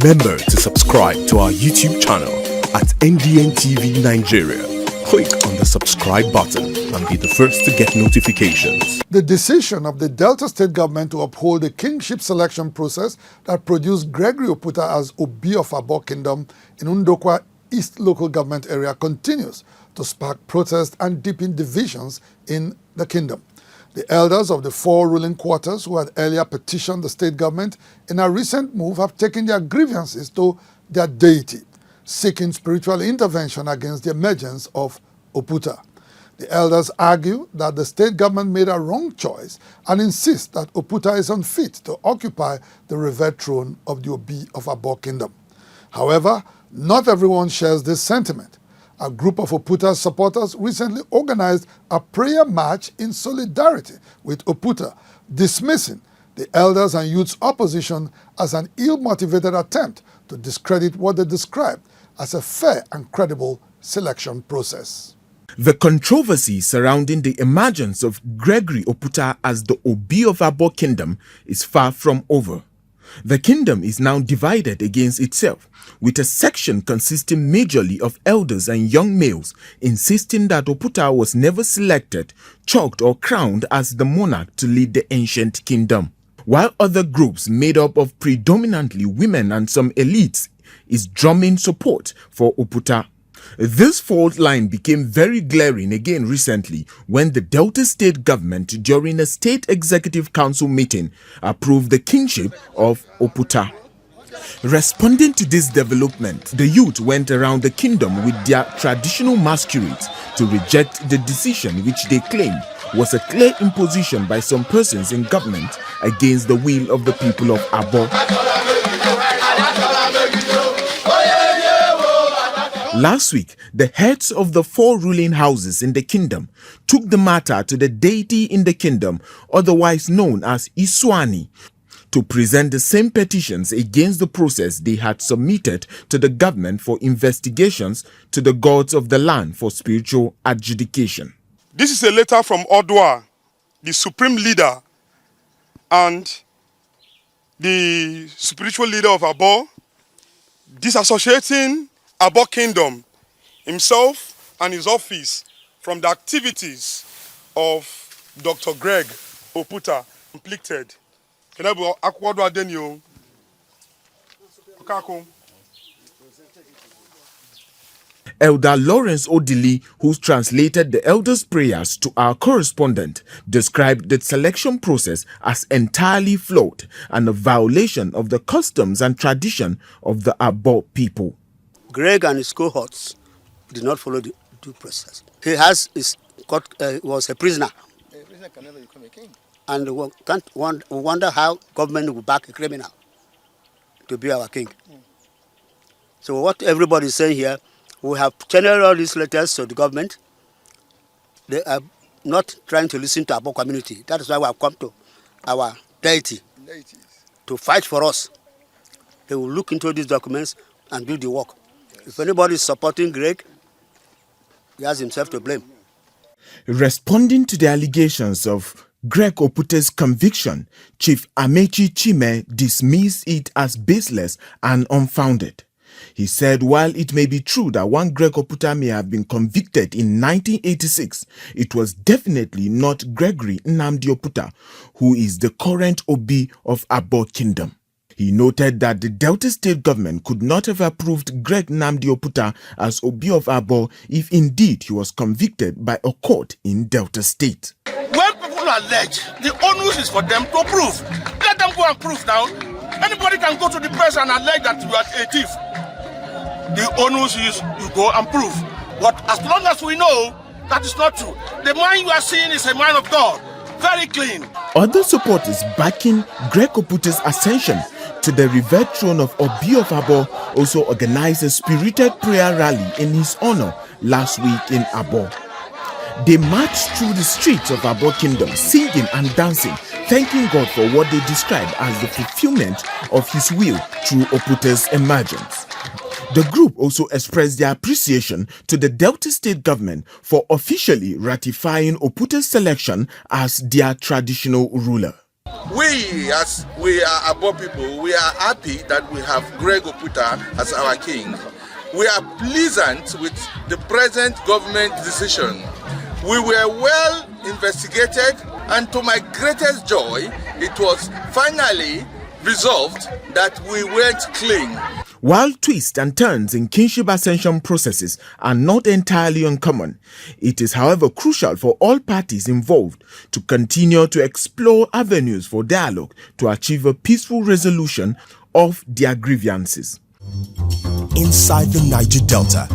Remember to subscribe to our YouTube channel at NDNTV Nigeria. Click on the subscribe button and be the first to get notifications. The decision of the Delta State government to uphold the kingship selection process that produced Gregory OPUTA as Obi of Aboh Kingdom in NDOKWA East local government area continues to spark protest and deepen divisions in the kingdom. The elders of the four ruling quarters who had earlier petitioned the state government in a recent move have taken their grievances to their deity, seeking spiritual intervention against the emergence of OPUTA. The elders argue that the state government made a wrong choice and insist that OPUTA is unfit to occupy the revered throne of the Obi of Aboh Kingdom. However, not everyone shares this sentiment. A group of OPUTA'S supporters recently organized a prayer march in solidarity with OPUTA, dismissing the elders and youth's opposition as an ill-motivated attempt to discredit what they described as a fair and credible selection process. The controversy surrounding the emergence of Gregory OPUTA as the Obi of Aboh Kingdom is far from over. The kingdom is now divided against itself, with a section consisting majorly of elders and young males insisting that OPUTA was never selected, chalked or crowned as the monarch to lead the ancient kingdom, while other groups made up of predominantly women and some elites is drumming support for OPUTA. This fault line became very glaring again recently when the Delta State government, during a state executive council meeting, approved the kingship of OPUTA. Responding to this development, the youth went around the kingdom with their traditional masquerades to reject the decision which they claimed was a clear imposition by some persons in government against the will of the people of Aboh. Last week, the heads of the four ruling houses in the kingdom took the matter to the deity in the kingdom, otherwise known as Iswani, to present the same petitions against the process they had submitted to the government for investigations to the gods of the land for spiritual adjudication. This is a letter from Odwa, the supreme leader and the spiritual leader of Aboh, disassociating Aboh Kingdom, himself and his office from the activities of Dr. Greg OPUTA inflicted. Elder Lawrence Odili, who translated the elders' prayers to our correspondent, described the selection process as entirely flawed and a violation of the customs and tradition of the Aboh people. Greg and his cohorts did not follow the due process. He was a prisoner. A prisoner can never become a king. And we wonder how government will back a criminal to be our king. So what everybody is saying here, we have channeled all these letters to the government. They are not trying to listen to our community. That is why we have come to our deity to fight for us. They will look into these documents and do the work. If anybody is supporting Greg, he has himself to blame. Responding to the allegations of Greg OPUTA'S conviction, Chief Amechi Chime dismissed it as baseless and unfounded. He said while it may be true that one Greg OPUTA may have been convicted in 1986, it was definitely not Gregory Nnamdi OPUTA, who is the current Obi of Aboh Kingdom. He noted that the Delta State government could not have approved Greg Nnamdi OPUTA as Obi of Aboh if indeed he was convicted by a court in Delta State. When people allege, the onus is for them to prove. Let them go and prove now. Anybody can go to the press and allege that you are a thief. The onus is you go and prove. But as long as we know that is not true, the man you are seeing is a man of God, very clean. Other supporters backing Greg OPUTA'S ascension to the revered throne of Obi of Aboh also organized a spirited prayer rally in his honor last week in Aboh. They marched through the streets of Aboh Kingdom, singing and dancing, thanking God for what they described as the fulfillment of his will through OPUTA'S emergence. The group also expressed their appreciation to the Delta State government for officially ratifying OPUTA'S selection as their traditional ruler. We, as we are Aboh people, we are happy that we have Greg Oputa as our king. We are pleasant with the present government decision. We were well investigated, and to my greatest joy, it was finally resolved that we went clean. While twists and turns in kingship ascension processes are not entirely uncommon, it is however crucial for all parties involved to continue to explore avenues for dialogue to achieve a peaceful resolution of their grievances. Inside the Niger Delta,